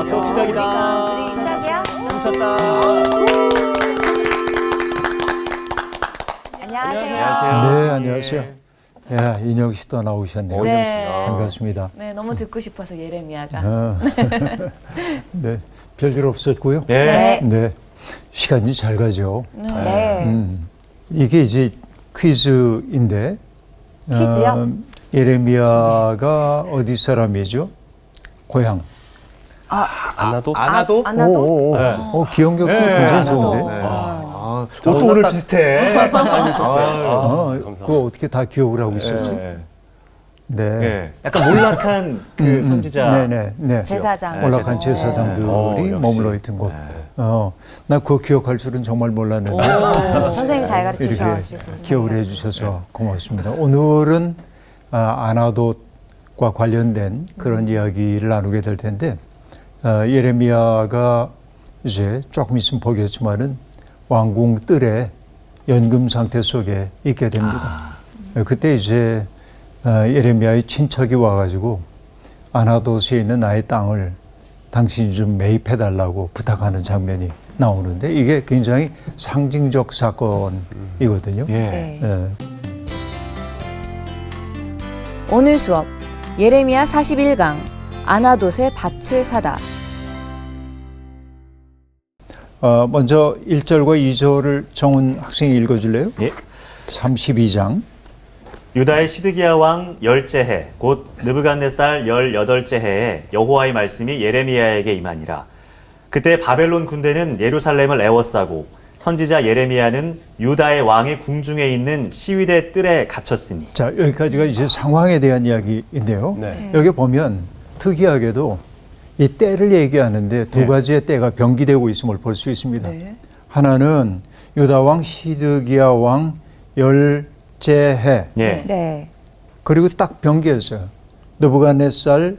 수업 시작이다. 우리 시작이야? 쳤다. 안녕하세요. 네, 안녕하세요. 야, 인영 씨도 나오셨네요. 네. 반갑습니다. 네, 너무 듣고 싶어서 예레미야가. 네, 별일 없었고요. 네. 네, 시간이 잘 가죠. 네. 이게 이제 퀴즈인데. 퀴즈요? 예레미야가 어디 사람이죠? 고향. 아나도? 아나도? 네. 기억력도 굉장히 좋은데. 옷도 오늘 비슷해. 그거 어떻게 다 기억을 하고 있었죠? 네. 네. 약간 몰락한 그 선지자. 네. 제사장. 몰락한 제사장들이 역시. 머물러 있던 곳. 나 그거 기억할 줄은 정말 몰랐는데. 선생님 잘 가르쳐 이렇게 주셔가지고. 기억을 해주셔서 고맙습니다. 오늘은 아나돗과 관련된 그런 이야기를 나누게 될 텐데, 예레미야가 이제 조금 있으면 보겠지만은 왕궁 뜰에 연금 상태 속에 있게 됩니다. 그때 이제 예레미야의 친척이 와가지고 아나돗에 있는 나의 땅을 당신이 좀 매입해달라고 부탁하는 장면이 나오는데 이게 굉장히 상징적 사건이거든요. 네. 예. 오늘 수업 예레미야 41강 아나돗의 밭을 사다. 먼저 1절과 2절을 정훈 학생이 읽어줄래요? 예. 32장. 유다의 시드기야 왕 열째 해, 곧 느부갓네살 18째 해에 여호와의 말씀이 예레미야에게 임하니라. 그때 바벨론 군대는 예루살렘을 에워싸고 선지자 예레미야는 유다의 왕의 궁중에 있는 시위대 뜰에 갇혔으니. 자, 여기까지가 이제 상황에 대한 이야기인데요. 네. 여기 보면 특이하게도 이 때를 얘기하는데 두 가지의 때가 병기되고 있음을 볼 수 있습니다. 하나는 유다 왕 시드기야 왕 열째 해. 예. 네. 그리고 딱 병기했어요. 느부갓네살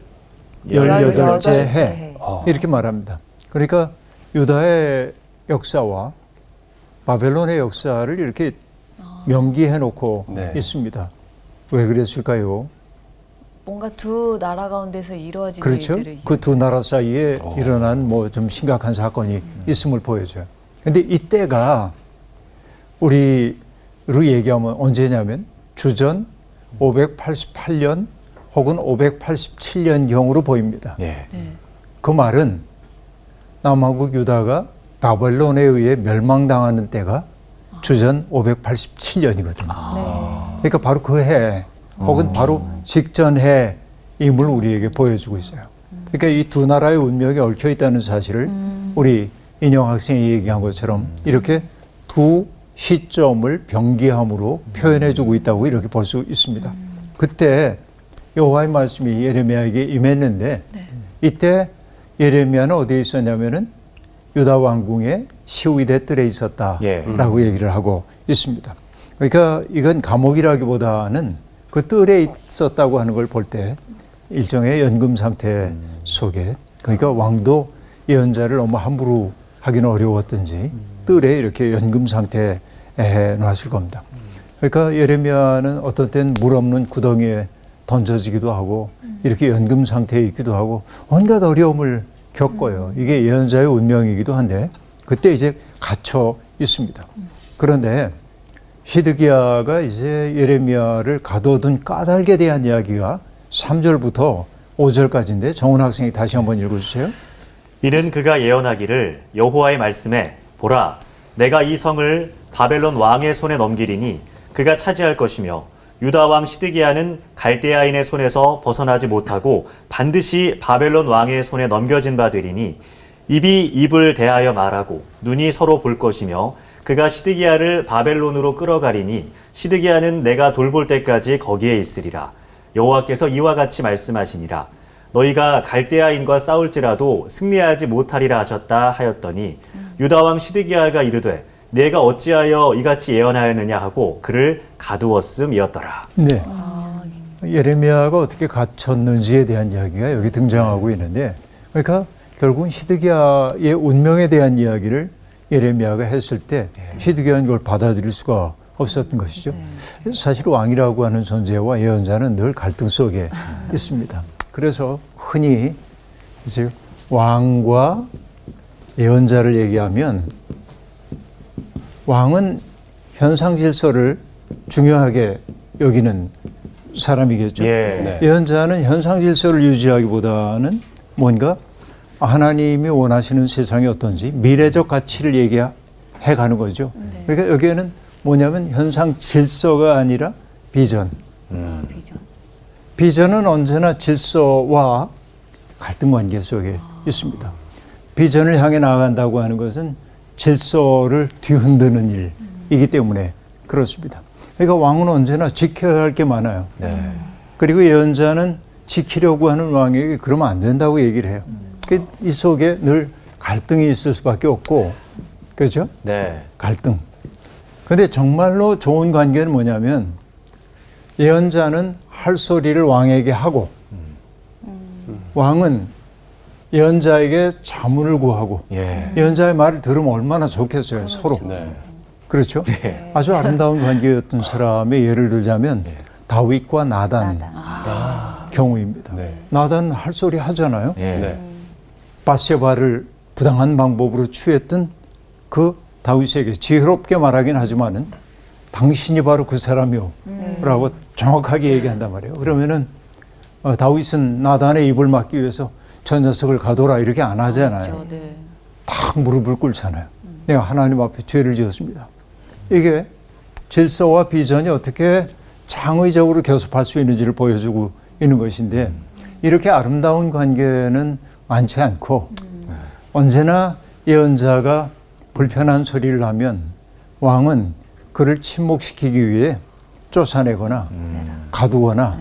18째 해. 이렇게 말합니다. 그러니까 유다의 역사와 바벨론의 역사를 이렇게 명기해 놓고 있습니다. 왜 그랬을까요? 뭔가 두 나라 가운데서 이루어진 그렇죠. 일들을 그 두 나라 사이에 일어난 뭐 좀 심각한 사건이 있음을 보여줘요. 근데 이때가 우리로 얘기하면 언제냐면 주전 588년 혹은 587년경으로 보입니다. 예. 그 말은 남왕국 유다가 바벨론에 의해 멸망당하는 때가 주전 587년이거든요. 그러니까 바로 그 해 혹은 바로 직전 해임을 우리에게 보여주고 있어요. 그러니까 이 두 나라의 운명이 얽혀 있다는 사실을 우리 인영 학생이 얘기한 것처럼 이렇게 두 시점을 병기함으로 표현해주고 있다고 이렇게 볼 수 있습니다. 그때 여호와의 말씀이 예레미야에게 임했는데 이때 예레미야는 어디에 있었냐면은 유다 왕궁의 시위대 뜰에 있었다라고 얘기를 하고 있습니다. 그러니까 이건 감옥이라기보다는 그 뜰에 있었다고 하는 걸 볼 때 일종의 연금 상태 속에 그러니까 왕도 예언자를 너무 함부로 하기는 어려웠던지 뜰에 이렇게 연금 상태에 놨을 겁니다. 그러니까 예레미야는 어떤 때는 물 없는 구덩이에 던져지기도 하고 이렇게 연금 상태에 있기도 하고 온갖 어려움을 겪어요. 이게 예언자의 운명이기도 한데 그때 이제 갇혀 있습니다. 그런데 시드기야가 이제 예레미야를 가둬둔 까닭에 대한 이야기가 3절부터 5절까지인데 정훈 학생이 다시 한번 읽어주세요. 이는 그가 예언하기를 여호와의 말씀에 보라, 내가 이 성을 바벨론 왕의 손에 넘기리니 그가 차지할 것이며 유다 왕 시드기야는 갈대아인의 손에서 벗어나지 못하고 반드시 바벨론 왕의 손에 넘겨진 바 되리니 입이 입을 대하여 말하고 눈이 서로 볼 것이며 그가 시드기야를 바벨론으로 끌어가리니 시드기야는 내가 돌볼 때까지 거기에 있으리라. 여호와께서 이와 같이 말씀하시니라. 너희가 갈대아인과 싸울지라도 승리하지 못하리라 하셨다 하였더니 유다 왕 시드기야가 이르되 내가 어찌하여 이같이 예언하였느냐 하고 그를 가두었음이었더라. 네. 예레미야가 어떻게 갇혔는지에 대한 이야기가 여기 등장하고 있는데 그러니까 결국은 시드기야의 운명에 대한 이야기를 예레미야가 했을 때 시드기야는 이걸 받아들일 수가 없었던 것이죠. 사실 왕이라고 하는 존재와 예언자는 늘 갈등 속에 있습니다. 그래서 흔히 이제 왕과 예언자를 얘기하면 왕은 현상 질서를 중요하게 여기는 사람이겠죠. 예. 예언자는 현상 질서를 유지하기보다는 뭔가 하나님이 원하시는 세상이 어떤지 미래적 가치를 얘기해 가는 거죠. 그러니까 여기에는 뭐냐면 현상 질서가 아니라 비전. 비전. 비전은 언제나 질서와 갈등 관계 속에 있습니다. 비전을 향해 나아간다고 하는 것은 질서를 뒤흔드는 일이기 때문에 그렇습니다. 그러니까 왕은 언제나 지켜야 할 게 많아요. 네. 그리고 예언자는 지키려고 하는 왕에게 그러면 안 된다고 얘기를 해요. 이 속에 늘 갈등이 있을 수밖에 없고, 그렇죠? 네. 갈등. 그런데 정말로 좋은 관계는 뭐냐면 예언자는 할 소리를 왕에게 하고 왕은 예언자에게 자문을 구하고 예. 예언자의 말을 들으면 얼마나 좋겠어요, 서로. 그렇죠? 아주 아름다운 관계였던 사람의 예를 들자면 다윗과 나단 경우입니다. 나단은 할 소리 하잖아요. 예. 바세바를 부당한 방법으로 취했던 그 다윗에게 지혜롭게 말하긴 하지만은 당신이 바로 그 사람이요 라고 정확하게 얘기한단 말이에요. 그러면은 다윗은 나단의 입을 막기 위해서 저 녀석을 가둬라 이렇게 안 하잖아요. 그렇죠. 네. 탁 무릎을 꿇잖아요. 내가 하나님 앞에 죄를 지었습니다. 이게 질서와 비전이 어떻게 창의적으로 교섭할 수 있는지를 보여주고 있는 것인데 이렇게 아름다운 관계는 많지 않고 언제나 예언자가 불편한 소리를 하면 왕은 그를 침묵시키기 위해 쫓아내거나 가두거나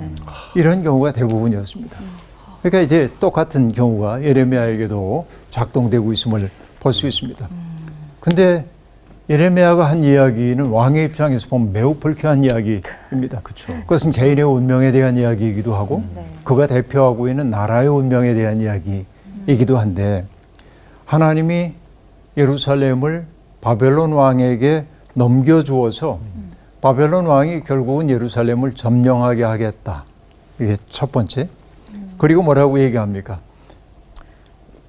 이런 경우가 대부분이었습니다. 그러니까 이제 똑같은 경우가 예레미야에게도 작동되고 있음을 볼 수 있습니다. 근데 예레미야가 한 이야기는 왕의 입장에서 보면 매우 불쾌한 이야기입니다. 그것은 개인의 운명에 대한 이야기이기도 하고 그가 대표하고 있는 나라의 운명에 대한 이야기이기도 한데 하나님이 예루살렘을 바벨론 왕에게 넘겨주어서 바벨론 왕이 결국은 예루살렘을 점령하게 하겠다. 이게 첫 번째. 그리고 뭐라고 얘기합니까?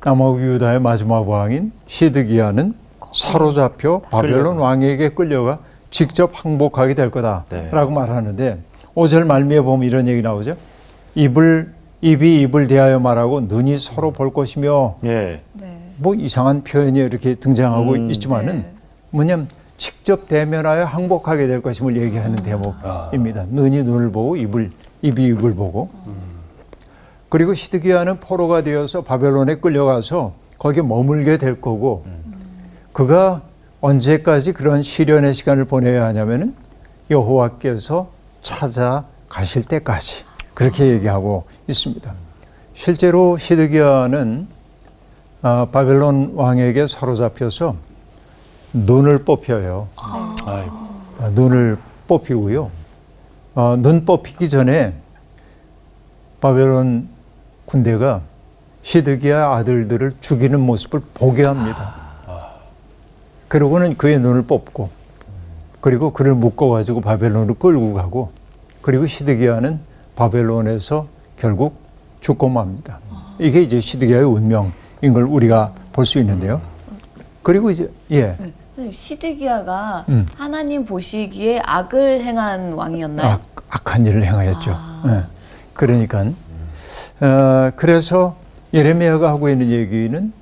남아국 유다의 마지막 왕인 시드기야는 사로잡혀 바벨론 왕에게 끌려가 직접 항복하게 될 거다라고 말하는데 5절 말미에 보면 이런 얘기 나오죠. 입이 입을 대하여 말하고 눈이 서로 볼 것이며 예. 뭐 이상한 표현이 이렇게 등장하고 있지만은 뭐냐면 직접 대면하여 항복하게 될 것임을 얘기하는 대목입니다. 눈이 눈을 보고 입이 입을 보고 그리고 시드기야는 포로가 되어서 바벨론에 끌려가서 거기에 머물게 될 거고 그가 언제까지 그런 시련의 시간을 보내야 하냐면은 여호와께서 찾아가실 때까지 그렇게 얘기하고 있습니다. 실제로 시드기야는 바벨론 왕에게 사로잡혀서 눈을 뽑혀요. 눈을 뽑히고요. 눈 뽑히기 전에 바벨론 군대가 시드기야 아들들을 죽이는 모습을 보게 합니다. 그러고는 그의 눈을 뽑고 그리고 그를 묶어가지고 바벨론으로 끌고 가고 그리고 시드기야는 바벨론에서 결국 죽고 맙니다. 이게 이제 시드기야의 운명인 걸 우리가 볼 수 있는데요. 그리고 이제 시드기야가 하나님 보시기에 악을 행한 왕이었나요? 악한 일을 행하였죠. 그러니까 그래서 예레미야가 하고 있는 얘기는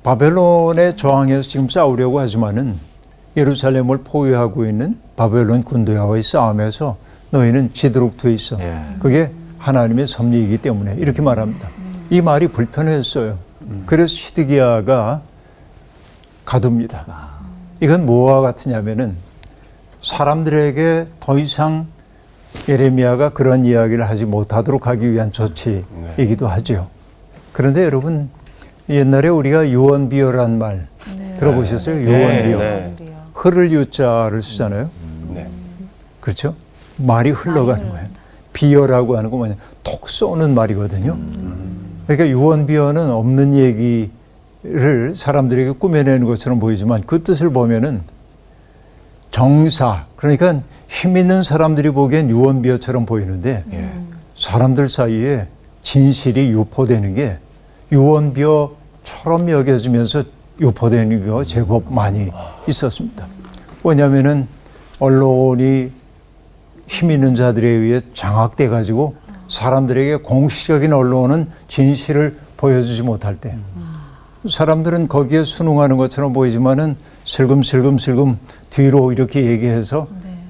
바벨론에 저항해서 지금 싸우려고 하지만은 예루살렘을 포위하고 있는 바벨론 군대와의 싸움에서 너희는 지도록 돼 있어. 그게 하나님의 섭리이기 때문에 이렇게 말합니다. 이 말이 불편했어요. 그래서 시드기야가 가둡니다. 이건 뭐와 같으냐면은 사람들에게 더 이상 예레미야가 그런 이야기를 하지 못하도록 하기 위한 조치이기도 하죠. 그런데 여러분 옛날에 우리가 유언비어란 말 들어보셨어요? 유언비어. 흐를 유자를 쓰잖아요. 그렇죠? 말이 흘러가는 거예요. 비어라고 하는 거 뭐냐? 톡 쏘는 말이거든요. 그러니까 유언비어는 없는 얘기를 사람들에게 꾸며내는 것처럼 보이지만 그 뜻을 보면은 정사, 그러니까 힘 있는 사람들이 보기엔 유언비어처럼 보이는데 사람들 사이에 진실이 유포되는 게 유언비어 처럼 여겨지면서 유포되는 경우가 제법 많이 있었습니다. 왜냐하면은 언론이 힘 있는 자들에 의해 장악돼 가지고 사람들에게 공식적인 언론은 진실을 보여주지 못할 때 사람들은 거기에 순응하는 것처럼 보이지만은 슬금슬금 뒤로 이렇게 얘기해서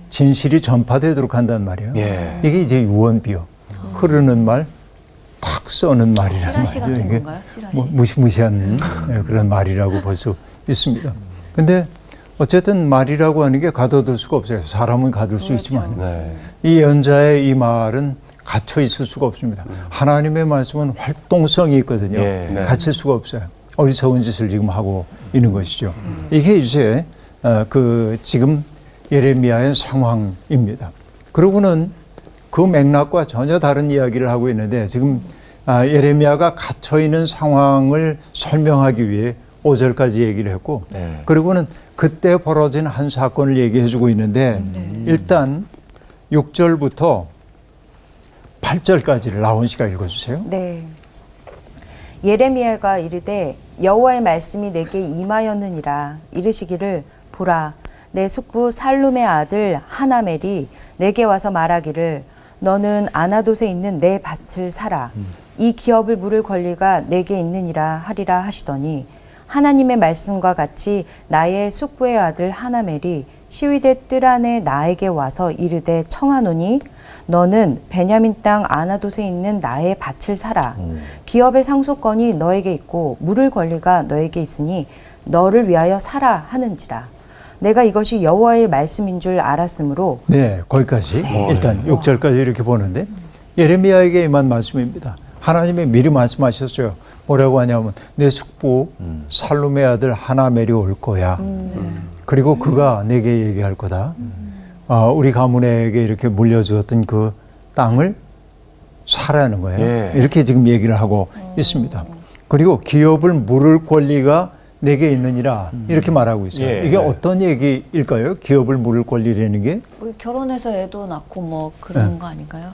진실이 전파되도록 한단 말이에요. 예. 이게 이제 유언비어, 흐르는 말, 탁 써는 말이란 찌라시 말이죠. 같은 이게 건가요? 찌라시. 뭐 무시무시한 그런 말이라고 볼 수 있습니다. 근데 어쨌든 말이라고 하는 게 가둬둘 수가 없어요. 사람은 가둘 수 있지만 네. 이 연자의 이 말은 갇혀 있을 수가 없습니다. 하나님의 말씀은 활동성이 있거든요. 예, 네. 갇힐 수가 없어요. 어리석은 짓을 지금 하고 있는 것이죠. 이게 이제 지금 예레미야의 상황입니다. 그러고는 그 맥락과 전혀 다른 이야기를 하고 있는데 지금 예레미야가 갇혀 있는 상황을 설명하기 위해 5절까지 얘기를 했고 네. 그리고는 그때 벌어진 한 사건을 얘기해 주고 있는데 일단 6절부터 8절까지를 나온 씨가 읽어주세요. 네. 예레미야가 이르되 여호와의 말씀이 내게 임하였느니라. 이르시기를 보라 내 숙부 살룸의 아들 하나멜이 내게 와서 말하기를 너는 아나돗에 있는 내 밭을 사라. 이 기업을 물을 권리가 내게 있느니라 하리라 하시더니 하나님의 말씀과 같이 나의 숙부의 아들 하나멜이 시위대 뜰 안에 나에게 와서 이르되 청하노니 너는 베냐민 땅 아나돗에 있는 나의 밭을 사라. 기업의 상속권이 너에게 있고 물을 권리가 너에게 있으니 너를 위하여 사라 하는지라. 내가 이것이 여호와의 말씀인 줄 알았으므로 네, 거기까지 일단 6절까지 이렇게 보는데 예레미야에게 임한 말씀입니다. 하나님이 미리 말씀하셨어요. 뭐라고 하냐면 내 숙부 살룸의 아들 하나멜이 올 거야. 그리고 그가 내게 얘기할 거다. 우리 가문에게 이렇게 물려주었던 그 땅을 사라는 거예요. 예. 이렇게 지금 얘기를 하고 있습니다. 그리고 기업을 물을 권리가 내게 있느니라 이렇게 말하고 있어요. 예. 이게 네. 어떤 얘기일까요? 기업을 물을 권리라는 게? 뭐 결혼해서 애도 낳고 뭐 그런 거 아닌가요?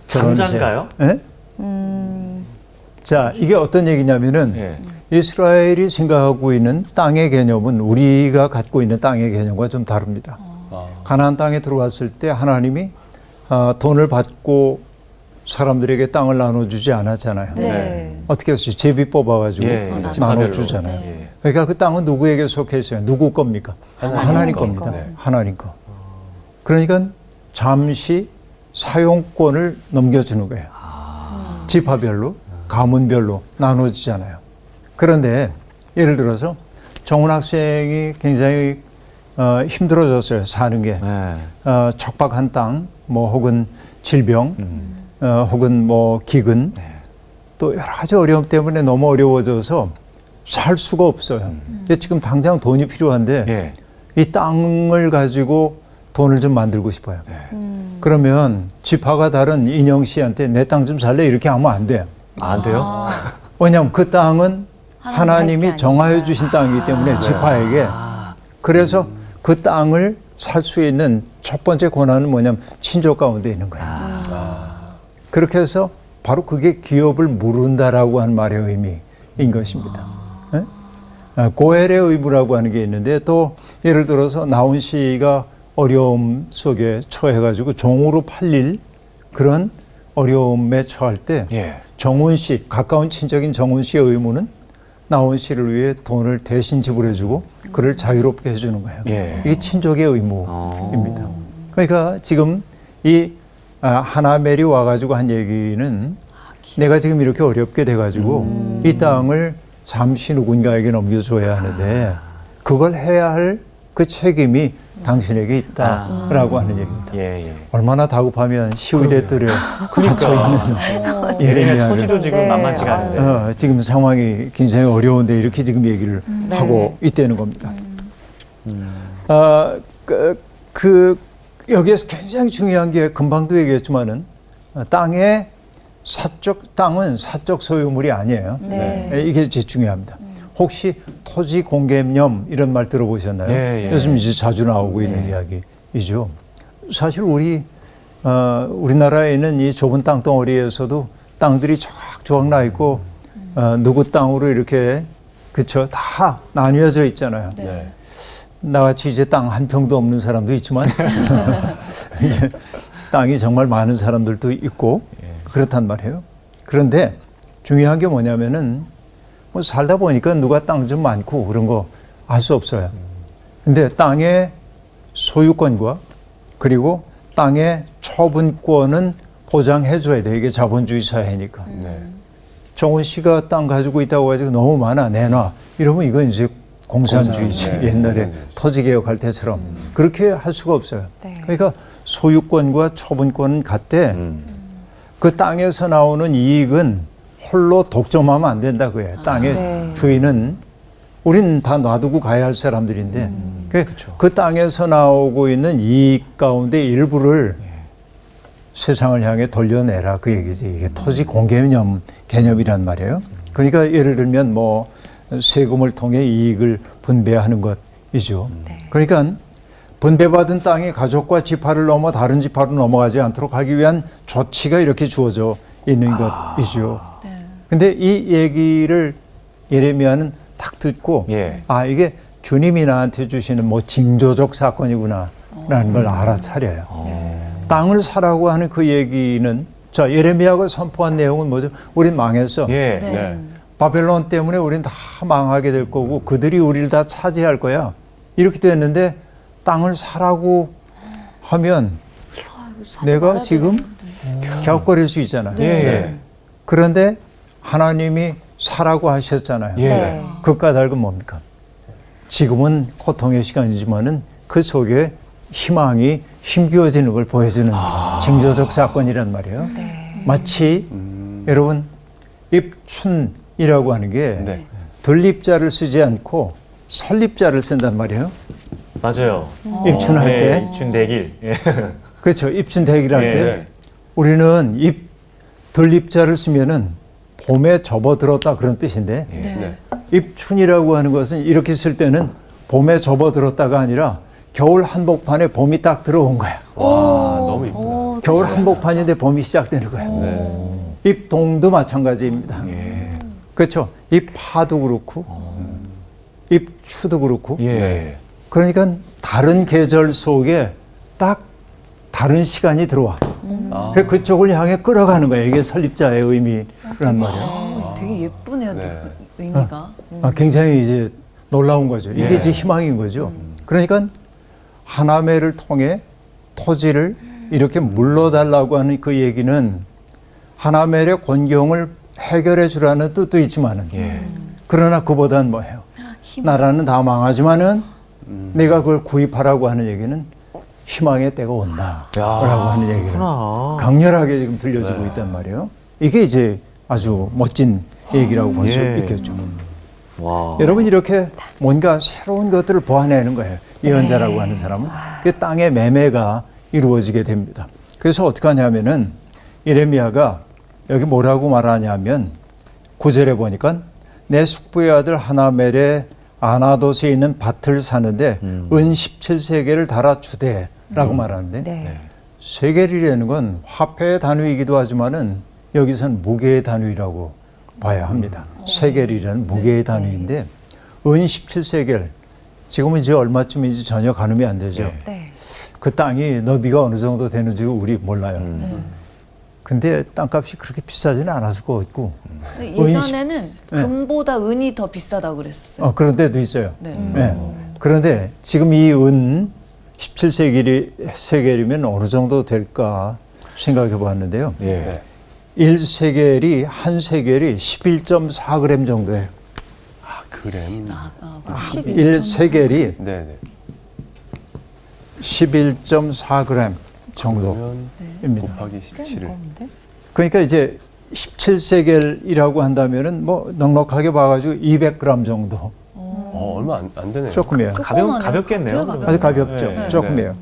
장자인가요? 예? 자, 이게 어떤 얘기냐면은 예. 이스라엘이 생각하고 있는 땅의 개념은 우리가 갖고 있는 땅의 개념과 좀 다릅니다. 가나안 땅에 들어왔을 때 하나님이 돈을 받고 사람들에게 땅을 나눠주지 않았잖아요. 네. 어떻게 했어요? 제비 뽑아가지고 예. 나눠주잖아요. 네. 그러니까 그 땅은 누구에게 속해 있어요? 누구 겁니까? 하나님 겁니다. 네. 하나님 거. 그러니까 잠시 사용권을 넘겨주는 거예요. 지파별로, 가문별로 나눠지잖아요. 그런데 예를 들어서 정훈 학생이 굉장히 힘들어졌어요. 사는 게. 네. 척박한 땅, 뭐 혹은 질병, 혹은 뭐 기근, 또 여러 가지 어려움 때문에 너무 어려워져서 살 수가 없어요. 지금 당장 돈이 필요한데 예. 이 땅을 가지고 돈을 좀 만들고 싶어요. 그러면 지파가 다른 인영 씨한테 내 땅 좀 살래? 이렇게 하면 안 돼요. 안 돼요? 왜냐하면 그 땅은 하나님 하나님이 정하여 주신 땅이기 때문에 지파에게. 그래서 그 땅을 살 수 있는 첫 번째 권한은 뭐냐면 친족 가운데 있는 거예요. 그렇게 해서 바로 그게 기업을 물은다라고 한 말의 의미인 것입니다. 네? 고엘의 의무라고 하는 게 있는데 또 예를 들어서 나온 씨가 어려움 속에 처해가지고 종으로 팔릴 그런 어려움에 처할 때 예. 정훈 씨, 가까운 친척인 정훈 씨의 의무는 나온 씨를 위해 돈을 대신 지불해주고 그를 자유롭게 해주는 거예요. 예. 이게 친족의 의무입니다. 그러니까 지금 이 하나멜이 와가지고 한 얘기는 내가 지금 이렇게 어렵게 돼가지고 이 땅을 잠시 누군가에게 넘겨줘야 하는데 그걸 해야 할 그 책임이 당신에게 있다라고 하는 얘기입니다. 예. 예. 얼마나 다급하면 시위대 뜰에 갇혀있는 예레미야 처지도 예레미야를 지금 만만치가 않은데. 지금 상황이 굉장히 어려운데 이렇게 지금 얘기를 하고 있다는 겁니다. 여기에서 굉장히 중요한 게 금방도 얘기했지만은 땅은 사적 소유물이 아니에요. 네. 이게 제일 중요합니다. 혹시 토지 공개념 이런 말 들어보셨나요? 예. 요즘 이제 자주 나오고 있는 이야기이죠. 사실 우리나라에 있는 이 좁은 땅덩어리에서도 땅들이 조각조각 나 있고 누구 땅으로 이렇게 그쵸 다 나뉘어져 있잖아요. 네. 나같이 이제 땅 한 평도 없는 사람도 있지만 이제 땅이 정말 많은 사람들도 있고 그렇단 말이에요. 그런데 중요한 게 뭐냐면은 뭐 살다 보니까 누가 땅 좀 많고 그런 거 알 수 없어요. 근데 땅의 소유권과 그리고 땅의 처분권은 보장해 줘야 돼. 이게 자본주의 사회니까. 정원 씨가 땅 가지고 있다고 해가지고 너무 많아 내놔 이러면 이건 이제 공산주의지. 옛날에 토지개혁 할 때처럼 그렇게 할 수가 없어요. 네. 그러니까 소유권과 처분권은 같대. 그 땅에서 나오는 이익은 홀로 독점하면 안 된다고요. 땅의 네. 주인은 우린 다 놔두고 가야 할 사람들인데 그 땅에서 나오고 있는 이익 가운데 일부를 세상을 향해 돌려내라 그 얘기지. 이게 토지 개념이란 말이에요. 그러니까 예를 들면 뭐 세금을 통해 이익을 분배하는 것이죠. 그러니까 분배받은 땅이 가족과 지파를 넘어 다른 지파로 넘어가지 않도록 하기 위한 조치가 이렇게 주어져 있는 것이죠. 근데 이 얘기를 예레미야는 딱 듣고 아 이게 주님이 나한테 주시는 뭐 징조적 사건이구나라는 걸 알아차려요. 땅을 사라고 하는 그 얘기는 자 예레미야가 선포한 내용은 뭐죠? 우린 망했어. 바벨론 때문에 우린 다 망하게 될 거고 그들이 우리를 다 차지할 거야. 이렇게 됐는데 땅을 사라고 하면 내가 지금 격거릴 수 있잖아요. 그런데 하나님이 사라고 하셨잖아요. 그 까닭은 뭡니까? 지금은 고통의 시간이지만은 그 속에 희망이 힘겨워지는 걸 보여주는 징조적 사건이란 말이에요. 마치 여러분 입춘이라고 하는 게 들립자를 쓰지 않고 설립자를 쓴단 말이에요. 맞아요. 입춘할 때. 입춘대길. 그렇죠. 입춘대기를 할 때 우리는 들립자를 쓰면은 봄에 접어들었다 그런 뜻인데 입춘이라고 하는 것은 이렇게 쓸 때는 봄에 접어들었다가 아니라 겨울 한복판에 봄이 딱 들어온 거야. 와, 너무 이쁘다. 겨울 한복판인데 봄이 시작되는 거야. 입동도 마찬가지입니다. 그렇죠. 입하도 그렇고 입추도 그렇고 그러니까 다른 계절 속에 딱 다른 시간이 들어와. 그래서 그쪽을 향해 끌어가는 거예요. 이게 설립자의 의미란 말이에요. 되게 예쁘네요. 의미가. 굉장히 이제 놀라운 거죠. 이게 이제 희망인 거죠. 그러니까 하나매를 통해 토지를 이렇게 물러달라고 하는 그 얘기는 하나멜의 곤경을 해결해 주라는 뜻도 있지만은 그러나 그보다는 뭐예요? 나라는 다 망하지만은 내가 그걸 구입하라고 하는 얘기는 희망의 때가 온다라고 하는 얘기를 강렬하게 지금 들려주고 있단 말이에요. 이게 이제 아주 멋진 얘기라고 볼 수 있겠죠. 여러분 이렇게 뭔가 새로운 것들을 보아내는 거예요. 예언자라고 하는 사람은. 그 땅의 매매가 이루어지게 됩니다. 그래서 어떻게 하냐면은 예레미야가 여기 뭐라고 말하냐면 9절에 보니까 내 숙부의 아들 하나멜의 아나돗에 있는 밭을 사는데 은 17세겔을 달아주되 라고 말하는데 세겔이라는 건 화폐의 단위이기도 하지만은 여기서는 무게의 단위라고 봐야 합니다. 세겔이라는 무게의 단위인데 은 17세겔 지금은 이제 얼마쯤인지 전혀 가늠이 안 되죠. 그 땅이 너비가 어느 정도 되는지 우리 몰라요. 근데 땅값이 그렇게 비싸지는 않았을 것 같고 예전에는 금보다 은이 더 비싸다고 그랬었어요. 그런 데도 있어요. 그런데 지금 이 은 17세겔이면 어느 정도 될까 생각해 봤는데요. 1세겔이 한 세겔이 11.4g 정도예요. 아, 그램. 1세겔이 네네. 11.4g 정도입니다. 곱하기 17을. 그러니까 이제 17세겔이라고 한다면은 뭐 넉넉하게 봐가지고 200g 정도. 얼마 안 되네요. 조금이에요. 가볍겠네요. 아주 가볍죠. 조금이에요.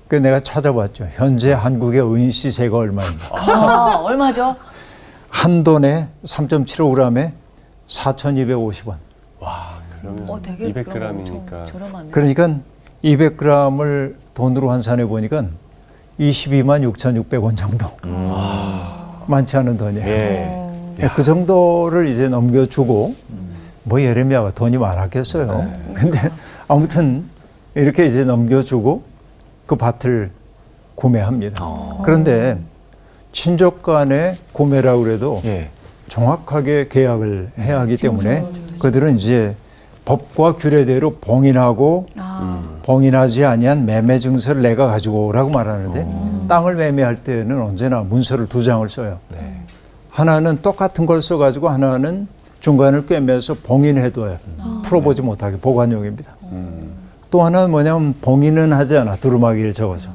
그 내가 찾아봤죠. 현재 한국의 은시세가 얼마입니까? 얼마죠? 한 돈에 3.75g에 4,250원. 와, 그러면 되게 200g이니까. 저렴하네요. 그러니까 200g을 돈으로 환산해 보니까 22만 6,600원 정도. 많지 않은 돈이에요. 그 정도를 이제 넘겨주고 뭐 예레미야가 돈이 많았겠어요. 근데 아무튼 이렇게 이제 넘겨주고 그 밭을 구매합니다. 그런데 친족 간의 구매라고 그래도 예. 정확하게 계약을 해야 하기 때문에 그들은 이제 법과 규례대로 봉인하고 봉인하지 아니한 매매 증서를 내가 가지고 오라고 말하는데 땅을 매매할 때는 언제나 문서를 2장을 써요. 네. 하나는 똑같은 걸 써가지고 하나는 중간을 꿰매서 봉인해둬요. 풀어보지 못하게 보관용입니다. 또 하나는 뭐냐면 봉인은 하지 않아. 두루마기를 적어서.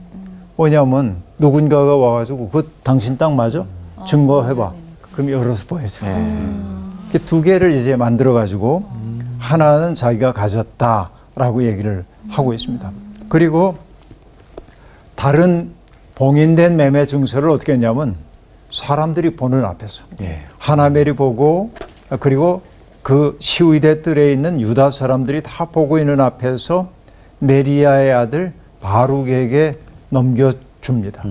뭐냐면 누군가가 와가지고 그 당신 땅 맞아? 증거해봐. 그럼 열어서 보여줘. 이렇게 2개를 이제 만들어가지고 하나는 자기가 가졌다라고 얘기를 하고 있습니다. 그리고 다른 봉인된 매매 증서를 어떻게 했냐면 사람들이 보는 앞에서 예. 하나멜이 보고 그리고 그 시위대 뜰에 있는 유다 사람들이 다 보고 있는 앞에서 네리야의 아들 바룩에게 넘겨줍니다.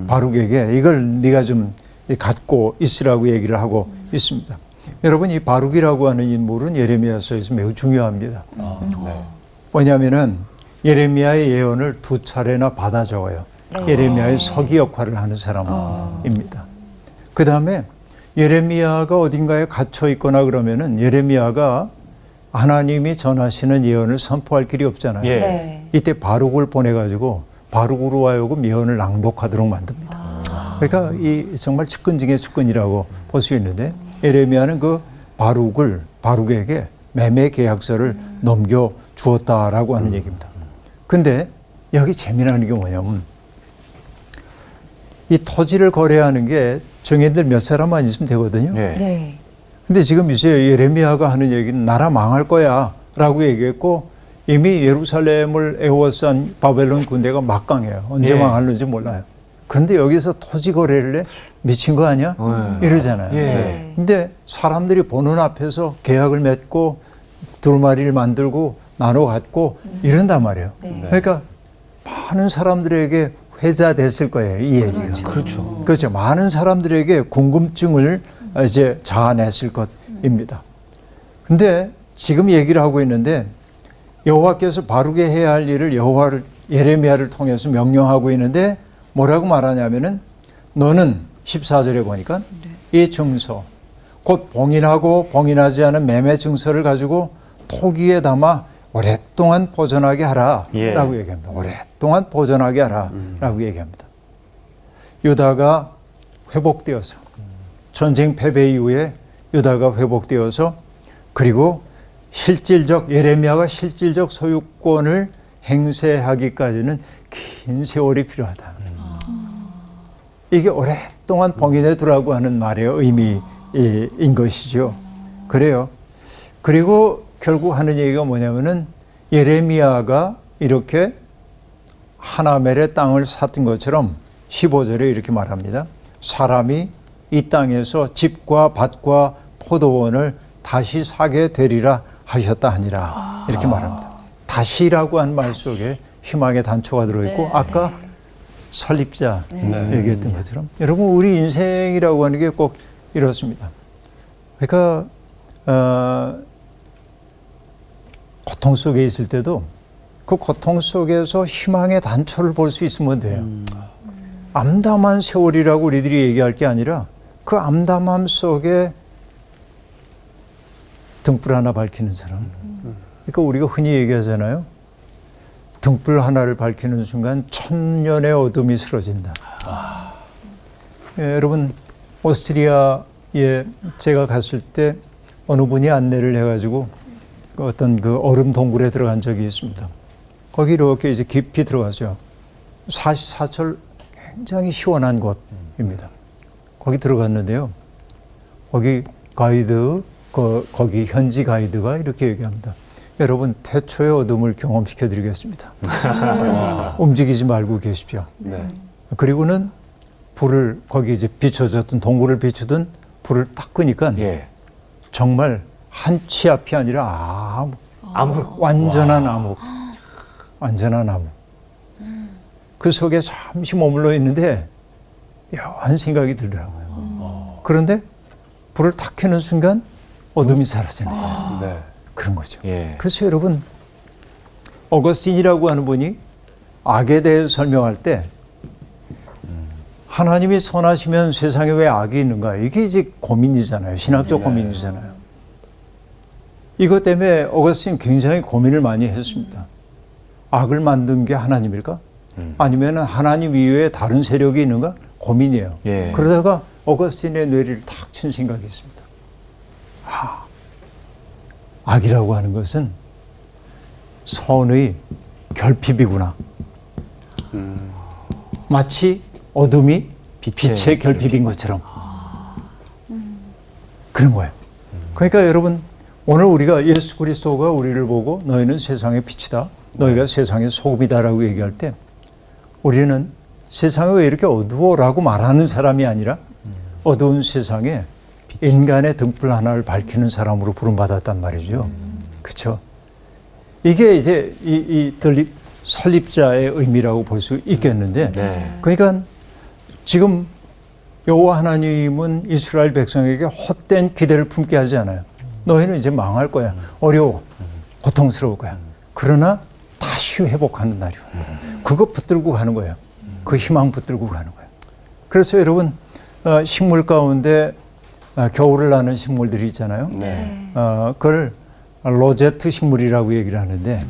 바룩에게 이걸 네가 좀 갖고 있으라고 얘기를 하고 있습니다. 여러분 이 바룩이라고 하는 인물은 예레미야서에서 매우 중요합니다. 네. 왜냐하면은 예레미야의 예언을 2차례나 받아 적어요. 예레미야의 서기 역할을 하는 사람입니다. 그 다음에 예레미야가 어딘가에 갇혀 있거나 그러면은 예레미야가 하나님이 전하시는 예언을 선포할 길이 없잖아요. 예. 네. 이때 바룩을 보내가지고 바룩으로 하여금 예언을 낭독하도록 만듭니다. 그러니까 이 정말 측근 중에 측근이라고 볼 수 있는데 예레미야는 그 바룩에게 매매 계약서를 넘겨 주었다라고 하는 얘기입니다. 근데 여기 재미나는 게 뭐냐면 이 토지를 거래하는 게 정예들 몇 사람만 있으면 되거든요. 예. 네. 근데 지금 이제 예레미야가 하는 얘기는 나라 망할 거야 라고 얘기했고 이미 예루살렘을 에워싼 바벨론 군대가 막강해요. 언제 예. 망할는지 몰라요. 그런데 여기서 토지 거래를 해? 미친 거 아니야? 이러잖아요. 예. 근데 사람들이 보는 앞에서 계약을 맺고 두루마리를 만들고 나눠 갖고 이런단 말이에요. 그러니까 많은 사람들에게 회자됐을 거예요. 이 얘기가. 그렇죠. 많은 사람들에게 궁금증을 이제 자아냈을 것입니다. 근데 지금 얘기를 하고 있는데 여호와께서 바룩에 해야 할 일을 예레미야를 통해서 명령하고 있는데 뭐라고 말하냐면은 너는 14절에 보니까 이 증서 곧 봉인하고 봉인하지 않은 매매 증서를 가지고 토기에 담아 오랫동안 보존하게 하라 라고 얘기합니다. 오랫동안 보존하게 하라 라고 얘기합니다. 유다가 회복되어서 전쟁 패배 이후에 유다가 회복되어서 그리고 예레미야가 실질적 소유권을 행세하기까지는 긴 세월이 필요하다. 이게 오랫동안 봉인해 두라고 하는 말의 의미인 것이죠. 그래요. 그리고 결국 하는 얘기가 뭐냐면은 예레미야가 이렇게 하나멜의 땅을 샀던 것처럼 15절에 이렇게 말합니다. 사람이 이 땅에서 집과 밭과 포도원을 다시 사게 되리라 하셨다 하니라 이렇게 말합니다. 다시라고 한 말 속에 희망의 단초가 들어있고 아까 설립자 얘기했던 것처럼 여러분 우리 인생이라고 하는 게 꼭 이렇습니다. 그러니까 고통 속에 있을 때도 그 고통 속에서 희망의 단초를 볼 수 있으면 돼요. 암담한 세월이라고 우리들이 얘기할 게 아니라 그 암담함 속에 등불 하나 밝히는 사람. 그러니까 우리가 흔히 얘기하잖아요. 등불 하나를 밝히는 순간 천년의 어둠이 쓰러진다. 예, 여러분 오스트리아에 제가 갔을 때 어느 분이 안내를 해가지고 어떤 그 얼음 동굴에 들어간 적이 있습니다. 거기 이렇게 이제 깊이 들어가죠. 사시사철 굉장히 시원한 곳입니다. 거기 들어갔는데요. 거기 가이드, 거기 현지 가이드가 이렇게 얘기합니다. 여러분 태초의 어둠을 경험시켜 드리겠습니다. 움직이지 말고 계십시오. 네. 그리고는 불을 거기 이제 비춰졌던 동굴을 비추던 불을 딱 끄니까 정말 한 치 앞이 아니라 암흑. 완전한 암흑. 완전한 암흑. 그 속에 잠시 머물러 있는데 묘한 생각이 들더라고요. 그런데 불을 탁 켜는 순간 어둠이 사라지는 거예요. 네. 그런 거죠. 예. 그래서 여러분 어거스틴이라고 하는 분이 악에 대해 설명할 때 하나님이 선하시면 세상에 왜 악이 있는가? 이게 이제 고민이잖아요. 신학적 고민이잖아요. 이것 때문에 어거스틴 굉장히 고민을 많이 했습니다. 악을 만든 게 하나님일까? 아니면 하나님 이외에 다른 세력이 있는가? 고민이에요. 예. 그러다가 어거스틴의 뇌리를 탁 친 생각이 있습니다. 악이라고 하는 것은 선의 결핍이구나. 마치 어둠이 빛의 결핍인 것처럼 그런 거예요. 그러니까 여러분 오늘 우리가 예수 그리스도가 우리를 보고 너희는 세상의 빛이다. 너희가 세상의 소금이다라고 얘기할 때 우리는 세상이 왜 이렇게 어두워라고 말하는 사람이 아니라 어두운 세상에 인간의 등불 하나를 밝히는 사람으로 부름받았단 말이죠. 그렇죠? 이게 이제 이 설립자의 의미라고 볼 수 있겠는데 네. 그러니까 지금 여호와 하나님은 이스라엘 백성에게 헛된 기대를 품게 하지 않아요. 너희는 이제 망할 거야. 어려워. 고통스러울 거야. 그러나 다시 회복하는 날이 온다. 그거 붙들고 가는 거예요. 그 희망 붙들고 가는 거예요. 그래서 여러분 식물 가운데 겨울을 나는 식물들이 있잖아요. 네. 그걸 로제트 식물이라고 얘기를 하는데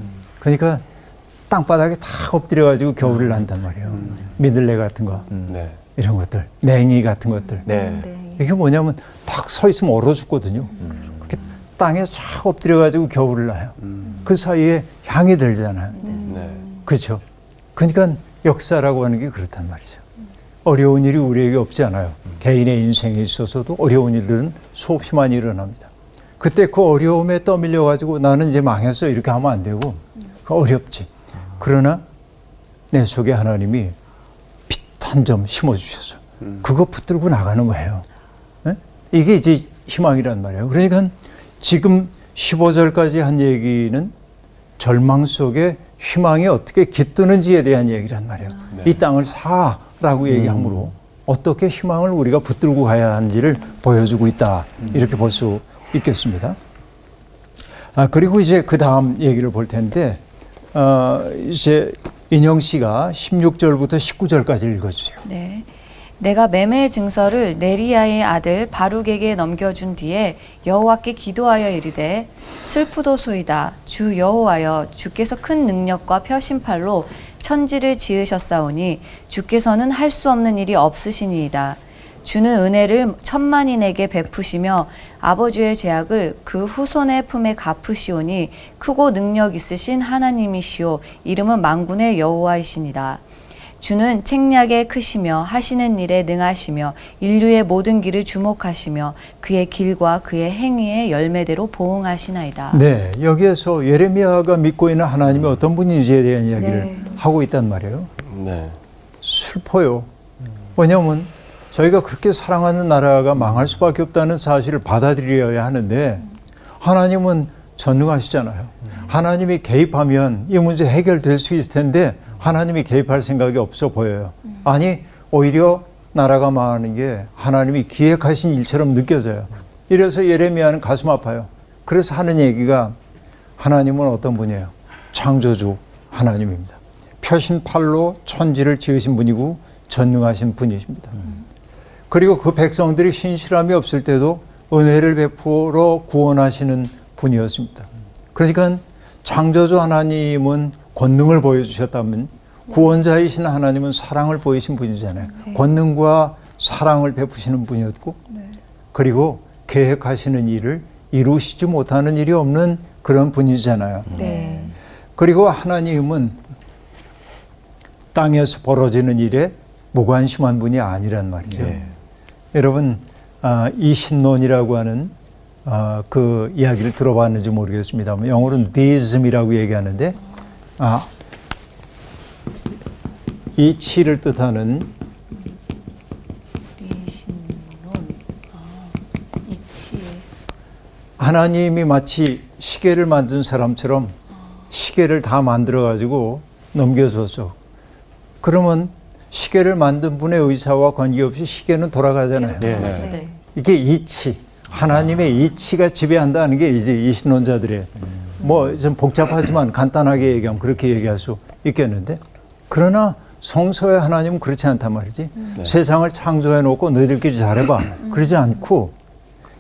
그러니까 땅바닥에 다 엎드려가지고 겨울을 난단 말이에요. 미들레 같은 거 네. 이런 것들 냉이 같은 것들 네. 이게 뭐냐면 탁 서 있으면 얼어 죽거든요. 그렇게 땅에 쫙 엎드려가지고 겨울을 나요. 그 사이에 향이 들잖아요. 네. 그렇죠. 그러니까 역사라고 하는 게 그렇단 말이죠. 어려운 일이 우리에게 없지 않아요. 개인의 인생에 있어서도 어려운 일들은 수없이 많이 일어납니다. 그때 그 어려움에 떠밀려 가지고 나는 이제 망했어 이렇게 하면 안 되고 어렵지. 그러나 내 속에 하나님이 빛 한 점 심어주셔서 그거 붙들고 나가는 거예요. 네? 이게 이제 희망이란 말이에요. 그러니까 지금 15절까지 한 얘기는 절망 속에 희망이 어떻게 깃드는지에 대한 얘기란 말이에요. 네. 이 땅을 사라고 얘기하므로 어떻게 희망을 우리가 붙들고 가야 하는지를 보여주고 있다. 이렇게 볼 수 있겠습니다. 그리고 이제 그 다음 얘기를 볼 텐데, 이제 인영 씨가 16절부터 19절까지 읽어주세요. 네. 내가 매매의 증서를 네리야의 아들 바룩에게 넘겨준 뒤에 여호와께 기도하여 이르되 슬프도소이다. 주 여호와여 주께서 큰 능력과 펴신팔로 천지를 지으셨사오니 주께서는 할 수 없는 일이 없으시니이다. 주는 은혜를 천만인에게 베푸시며 아버지의 죄악을 그 후손의 품에 갚으시오니 크고 능력 있으신 하나님이시오 이름은 만군의 여호와이시니라. 주는 책략에 크시며 하시는 일에 능하시며 인류의 모든 길을 주목하시며 그의 길과 그의 행위의 열매대로 보응하시나이다. 네, 여기에서 예레미야가 믿고 있는 하나님이 어떤 분인지에 대한 이야기를 하고 있단 말이에요. 네. 슬퍼요. 왜냐하면 저희가 그렇게 사랑하는 나라가 망할 수밖에 없다는 사실을 받아들여야 하는데 하나님은 전능하시잖아요. 하나님이 개입하면 이 문제 해결될 수 있을 텐데 하나님이 개입할 생각이 없어 보여요. 아니 오히려 나라가 망하는 게 하나님이 기획하신 일처럼 느껴져요. 이래서 예레미야는 가슴 아파요. 그래서 하는 얘기가 하나님은 어떤 분이에요? 창조주 하나님입니다. 펴신 팔로 천지를 지으신 분이고 전능하신 분이십니다. 그리고 그 백성들이 신실함이 없을 때도 은혜를 베풀어 구원하시는 분이었습니다. 그러니까 창조주 하나님은 권능을 보여주셨다면 구원자이신 하나님은 사랑을 보이신 분이잖아요. 네. 권능과 사랑을 베푸시는 분이었고 그리고 계획하시는 일을 이루시지 못하는 일이 없는 그런 분이잖아요. 네. 그리고 하나님은 땅에서 벌어지는 일에 무관심한 분이 아니란 말이죠. 네. 여러분 이신론이라고 하는 그 이야기를 들어봤는지 모르겠습니다만 영어로는 deism이라고 얘기하는데 이치를 뜻하는 이치. 하나님이 마치 시계를 만든 사람처럼 시계를 다 만들어 가지고 넘겨줬어. 그러면 시계를 만든 분의 의사와 관계없이 시계는 돌아가잖아요. 네. 네. 이게 이치, 하나님의 이치가 지배한다는 게 이제 이 신론자들의 뭐 좀 복잡하지만 간단하게 얘기하면 그렇게 얘기할 수 있겠는데, 그러나 성서의 하나님은 그렇지 않단 말이지. 세상을 창조해 놓고 너희들끼리 잘해봐 그러지 않고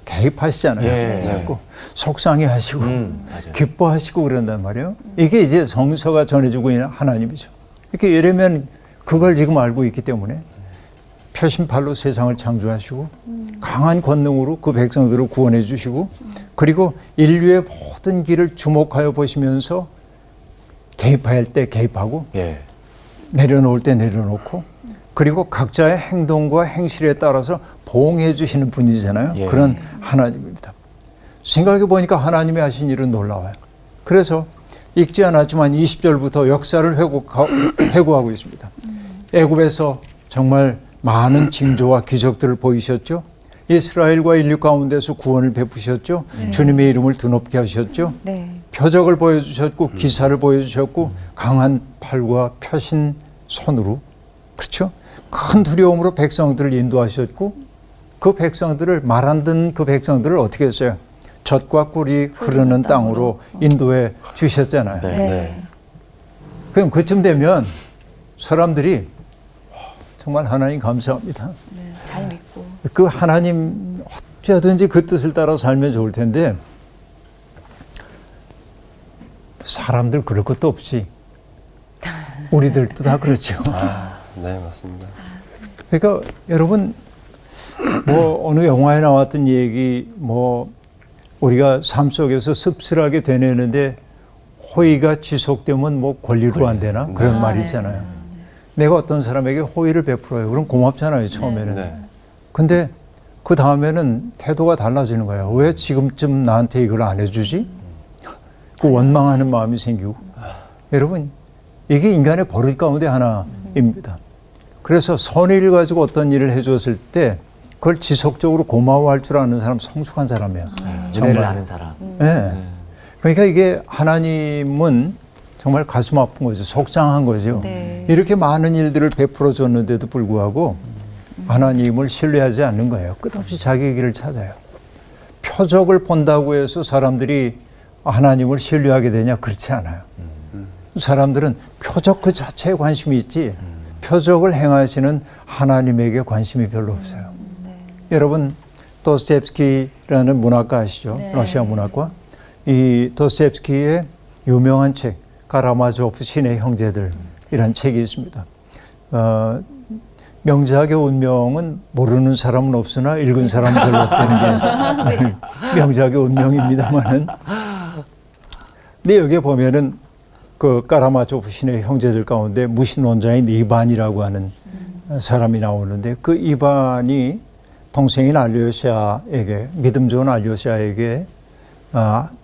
개입하시잖아요. 예. 자꾸 속상해 하시고 맞아요. 기뻐하시고 그런단 말이에요. 이게 이제 성서가 전해주고 있는 하나님이죠. 이렇게 이러면 그걸 지금 알고 있기 때문에 표심팔로 세상을 창조하시고 강한 권능으로 그 백성들을 구원해 주시고, 그리고 인류의 모든 길을 주목하여 보시면서 개입할 때 개입하고 예. 내려놓을 때 내려놓고, 그리고 각자의 행동과 행실에 따라서 보응해 주시는 분이잖아요. 예. 그런 하나님입니다. 생각해 보니까 하나님이 하신 일은 놀라워요. 그래서 읽지 않았지만 20절부터 역사를 회고하고 있습니다. 애굽에서 정말 많은 징조와 기적들을 보이셨죠. 이스라엘과 인류 가운데서 구원을 베푸셨죠. 주님의 이름을 드높게 하셨죠. 네. 표적을 보여주셨고 기사를 보여주셨고 강한 팔과 펴신 손으로, 그렇죠? 큰 두려움으로 백성들을 인도하셨고, 그 백성들을, 말 안 듣는 그 백성들을 어떻게 했어요? 젖과 꿀이 흐르는 땅으로 인도해 주셨잖아요. 네. 네. 그럼 그쯤 되면 사람들이 정말 하나님 감사합니다. 네, 잘 믿고. 그 하나님 어쩌든지 그 뜻을 따라 살면 좋을 텐데, 사람들 그럴 것도 없이 우리들도 다 그렇죠. 아, 네, 맞습니다. 그러니까 여러분, 뭐 어느 영화에 나왔던 얘기, 뭐 우리가 삶 속에서 씁쓸하게 되뇌는데 호의가 지속되면 뭐 권리로 안 되나? 그런 말이 있잖아요. 내가 어떤 사람에게 호의를 베풀어요. 그럼 고맙잖아요, 처음에는. 네. 근데 그 다음에는 태도가 달라지는 거예요. 왜 지금쯤 나한테 이걸 안 해주지? 그 원망하는 마음이 생기고. 여러분, 이게 인간의 버릇 가운데 하나입니다. 그래서 선의를 가지고 어떤 일을 해줬을 때 그걸 지속적으로 고마워할 줄 아는 사람, 성숙한 사람이에요. 은혜를 아는 사람. 네. 그러니까 이게 하나님은 정말 가슴 아픈 거죠. 속상한 거죠. 네. 이렇게 많은 일들을 베풀어 줬는데도 불구하고 하나님을 신뢰하지 않는 거예요. 끝없이 자기 길을 찾아요. 표적을 본다고 해서 사람들이 하나님을 신뢰하게 되냐? 그렇지 않아요. 사람들은 표적 그 자체에 관심이 있지 표적을 행하시는 하나님에게 관심이 별로 없어요. 여러분, 도스토옙스키라는 문학가 아시죠? 네. 러시아 문학가. 이 도스토옙스키의 유명한 책 카라마조프 신의 형제들이라는 책이 있습니다. 명작의 운명은 모르는 사람은 없으나 읽은 사람은 별로 없다는 게 명작의 운명입니다만은. 근데 여기에 보면은 그 카라마조프 신의 형제들 가운데 무신론자인 이반이라고 하는 사람이 나오는데, 그 이반이 동생인 알료시아에게, 믿음 좋은 알료시아에게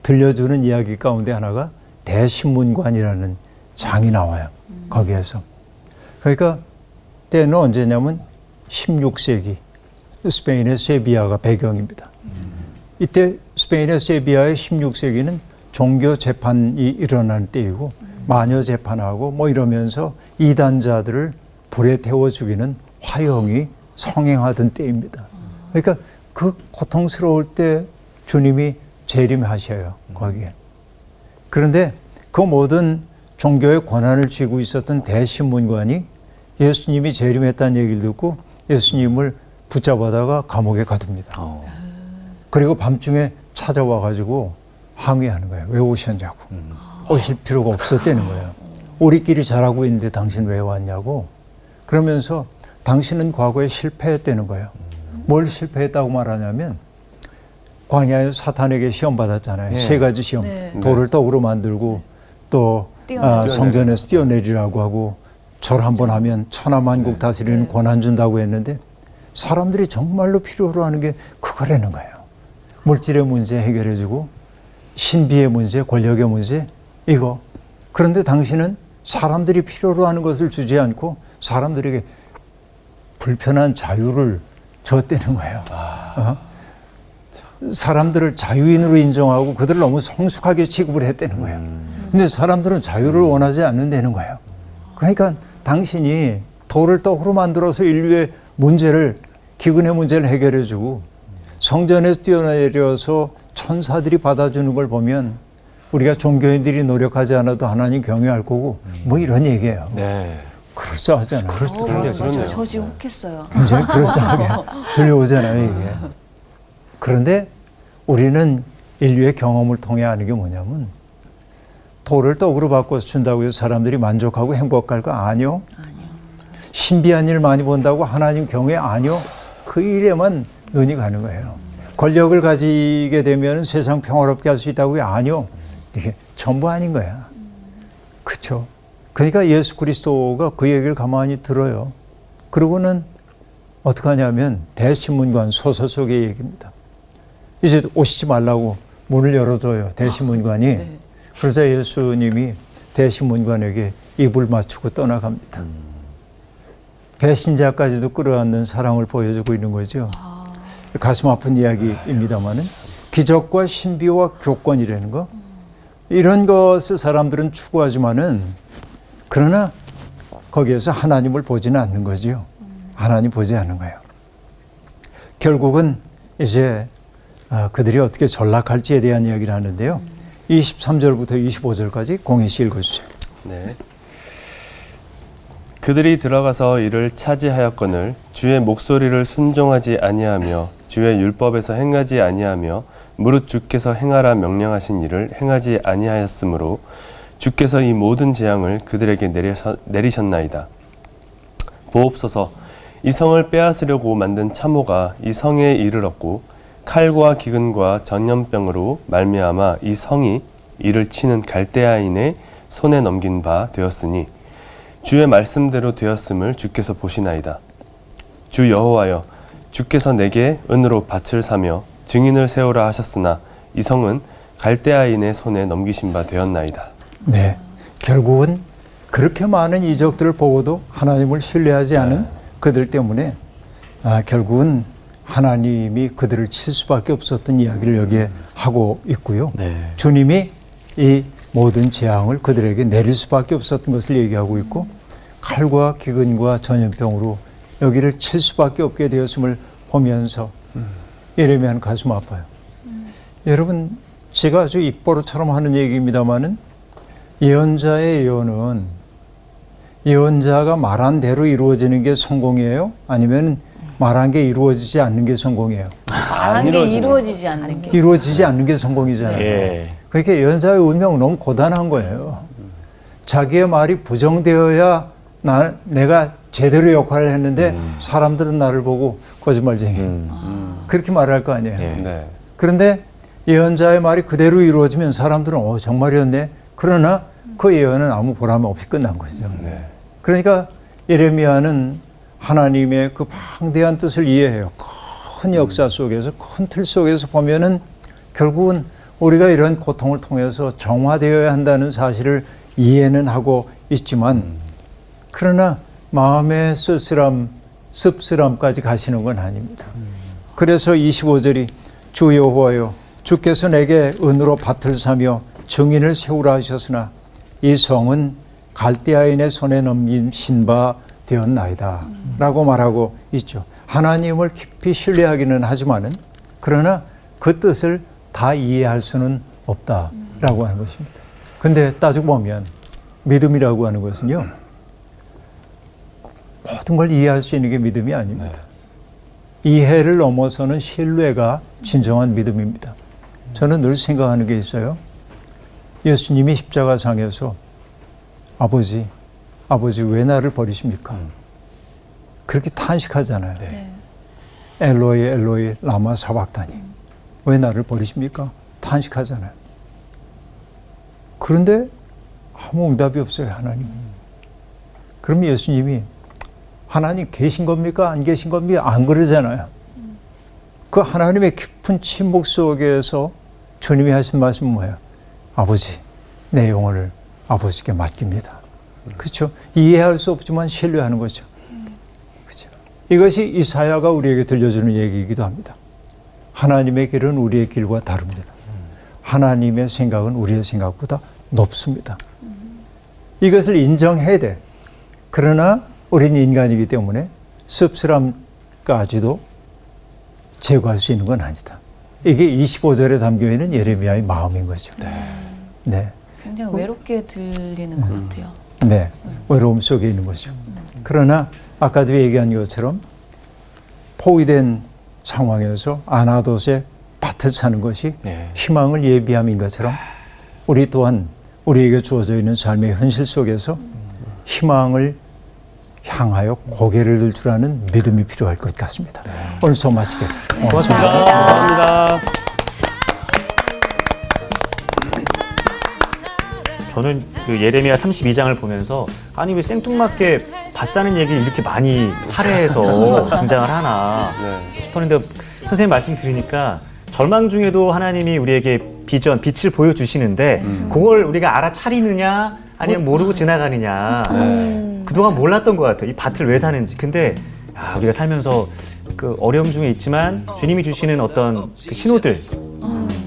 들려주는 이야기 가운데 하나가 대신문관이라는 장이 나와요. 거기에서. 그러니까 때는 언제냐면 16세기 스페인의 세비야가 배경입니다. 이때 스페인의 세비야의 16세기는 종교 재판이 일어나는 때이고 마녀 재판하고 뭐 이러면서 이단자들을 불에 태워 죽이는 화형이 성행하던 때입니다. 그러니까 그 고통스러울 때 주님이 재림하셔요, 거기에. 그런데 그 모든 종교의 권한을 쥐고 있었던 대신문관이 예수님이 재림했다는 얘기를 듣고 예수님을 붙잡아다가 감옥에 가둡니다. 그리고 밤중에 찾아와 가지고 항의하는 거예요. 왜 오셨냐고. 오실 필요가 없었다는 거예요. 우리끼리 잘하고 있는데 당신 왜 왔냐고. 그러면서 당신은 과거에 실패했다는 거예요. 뭘 실패했다고 말하냐면 광야에서 사탄에게 시험 받았잖아요. 세 가지 시험. 네. 돌을 떡으로 만들고 또 성전에서 뛰어내리라고 하고 절 한 번 하면 천하만국 다스리는 권한 준다고 했는데 사람들이 정말로 필요로 하는 게 그거라는 거예요. 물질의 문제 해결해주고 신비의 문제, 권력의 문제, 이거. 그런데 당신은 사람들이 필요로 하는 것을 주지 않고 사람들에게 불편한 자유를 줬다는 거예요. 사람들을 자유인으로 인정하고 그들을 너무 성숙하게 취급을 했다는 거예요. 근데 사람들은 자유를 원하지 않는다는 거예요. 그러니까 당신이 돌을 떡으로 만들어서 인류의 문제를, 기근의 문제를 해결해주고 성전에서 뛰어내려서 천사들이 받아주는 걸 보면 우리가 종교인들이 노력하지 않아도 하나님 경외할 거고 뭐 이런 얘기예요. 네. 그럴싸하잖아요. 맞아요. 저 지금 혹했어요. 굉장히 그럴싸하게 들려오잖아요, 이게. 그런데 우리는 인류의 경험을 통해 아는 게 뭐냐면 돌을 떡으로 바꿔서 준다고 해서 사람들이 만족하고 행복할까? 아니요. 신비한 일 많이 본다고 하나님 경외? 아니요. 그 일에만 눈이 가는 거예요. 권력을 가지게 되면 세상 평화롭게 할 수 있다고요? 아니요. 이게 전부 아닌 거야. 그렇죠. 그러니까 예수 그리스도가 그 얘기를 가만히 들어요. 그러고는 어떻게 하냐면 대신문관 소설 속의 얘기입니다. 이제 오시지 말라고 문을 열어줘요. 대신문관이. 네. 그러자 예수님이 대신문관에게 입을 맞추고 떠나갑니다. 배신자까지도 끌어안는 사랑을 보여주고 있는 거죠. 가슴 아픈 이야기입니다마는 기적과 신비와 교권이라는 거 이런 것을 사람들은 추구하지만은 그러나 거기에서 하나님을 보지는 않는 거죠. 하나님 보지 않는 거예요. 결국은 이제 그들이 어떻게 전락할지에 대한 이야기를 하는데요. 23절부터 25절까지 공혜 씨 읽어주세요. 네. 그들이 들어가서 이를 차지하였거늘 주의 목소리를 순종하지 아니하며 주의 율법에서 행하지 아니하며 무릇 주께서 행하라 명령하신 일을 행하지 아니하였으므로 주께서 이 모든 재앙을 그들에게 내리셨나이다. 보옵소서 이 성을 빼앗으려고 만든 참호가 이 성에 이르렀고 칼과 기근과 전염병으로 말미암아 이 성이 이를 치는 갈대아인의 손에 넘긴 바 되었으니 주의 말씀대로 되었음을 주께서 보시나이다. 주 여호와여 주께서 내게 은으로 밭을 사며 증인을 세우라 하셨으나 이 성은 갈대아인의 손에 넘기신 바 되었나이다. 네, 결국은 그렇게 많은 이적들을 보고도 하나님을 신뢰하지 않은 그들 때문에 결국은 하나님이 그들을 칠 수밖에 없었던 이야기를 여기에 하고 있고요. 네. 주님이 이 모든 재앙을 그들에게 내릴 수밖에 없었던 것을 얘기하고 있고 칼과 기근과 전염병으로 여기를 칠 수밖에 없게 되었음을 보면서 예레미야는 가슴 아파요. 여러분 제가 아주 입버릇처럼 하는 얘기입니다마는 예언자의 예언은 예언자가 말한 대로 이루어지는 게 성공이에요? 아니면 말한 게 이루어지지 않는 게 성공이에요? 말한 게 이루어지지 않는 게. 이루어지지 않는 게 성공이잖아요. 예. 그러니까 예언자의 운명은 너무 고단한 거예요. 자기의 말이 부정되어야 내가 제대로 역할을 했는데 사람들은 나를 보고 거짓말쟁이 그렇게 말할 거 아니에요. 네. 그런데 예언자의 말이 그대로 이루어지면 사람들은 정말이었네. 그러나 그 예언은 아무 보람 없이 끝난 거죠. 네. 그러니까 예레미야는 하나님의 그 방대한 뜻을 이해해요. 큰 역사 속에서 큰 틀 속에서 보면은 결국은 우리가 이런 고통을 통해서 정화되어야 한다는 사실을 이해는 하고 있지만 그러나 마음의 씁쓸함까지 가시는 건 아닙니다. 그래서 25절이 주 여호와여 주께서 내게 은으로 밭을 사며 증인을 세우라 하셨으나 이 성은 갈대아인의 손에 넘기신 바 되었나이다 라고 말하고 있죠. 하나님을 깊이 신뢰하기는 하지만은 그러나 그 뜻을 다 이해할 수는 없다라고 하는 것입니다. 근데 따지고 보면 믿음이라고 하는 것은요 모든 걸 이해할 수 있는 게 믿음이 아닙니다. 이해를 넘어서는 신뢰가 진정한 믿음입니다. 저는 늘 생각하는 게 있어요. 예수님이 십자가상에서 아버지 왜 나를 버리십니까? 그렇게 탄식하잖아요. 네. 엘로이 엘로이 라마 사박다니 왜 나를 버리십니까? 탄식하잖아요. 그런데 아무 응답이 없어요. 하나님. 그럼 예수님이 하나님 계신 겁니까? 안 계신 겁니까? 안 그러잖아요. 그 하나님의 깊은 침묵 속에서 주님이 하신 말씀은 뭐예요? 아버지, 내 영혼을 아버지께 맡깁니다. 그렇죠? 이해할 수 없지만 신뢰하는 거죠. 그렇죠? 이것이 이사야가 우리에게 들려주는 얘기이기도 합니다. 하나님의 길은 우리의 길과 다릅니다. 하나님의 생각은 우리의 생각보다 높습니다. 이것을 인정해야 돼. 그러나 우리는 인간이기 때문에 씁쓸함까지도 제거할 수 있는 건 아니다. 이게 25절에 담겨 있는 예레미야의 마음인 거죠. 네. 굉장히 외롭게 들리는 것 같아요. 네. 외로움 속에 있는 거죠. 그러나 아까도 얘기한 것처럼 포위된 상황에서 아나돗의 밭을 사는 것이 네. 희망을 예비함인 것처럼 우리 또한 우리에게 주어져 있는 삶의 현실 속에서 희망을 향하여 고개를 들 줄 아는 믿음이 필요할 것 같습니다. 오늘 수업 마치겠습니다. 고맙습니다. 감사합니다. 저는 그 예레미야 32장을 보면서 아니 왜 생뚱맞게 밭 사는 얘기를 이렇게 많이 할애해서 등장을 하나 싶었는데 선생님 말씀 들으니까 절망 중에도 하나님이 우리에게 비전, 빛을 보여주시는데 그걸 우리가 알아차리느냐 아니면 모르고 지나가느냐 그동안 몰랐던 것 같아요. 이 밭을 왜 사는지. 근데 우리가 살면서 그 어려움 중에 있지만 주님이 주시는 어떤 그 신호들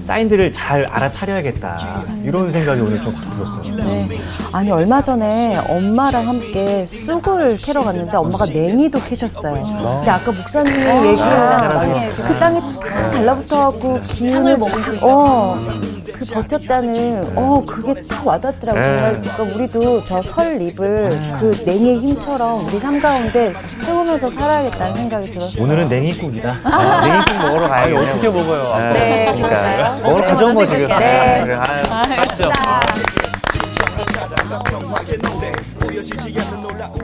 사인들을 잘 알아차려야겠다 이런 생각이 오늘 좀 확 들었어요. 네. 아니 얼마 전에 엄마랑 함께 쑥을 캐러 갔는데 엄마가 냉이도 캐셨어요. 근데 아까 목사님이 얘기한 그 땅에 탁 달라붙어갖고 기운을 그 버텼다는 그게 딱 와닿더라고요. 정말 그러니까 우리도 저 설 립을 그 냉이의 힘처럼 우리 삶 가운데 세우면서 살아야겠다는 생각이 들었어요. 오늘은 냉이국이다. 냉이국 먹으러 가야겠네요. 어떻게 먹어요? 네, 그러니까 그럴까요? 먹으러 가죠 뭐 지금. 네. 그래, 가시죠. 보여지지 않는 놀라움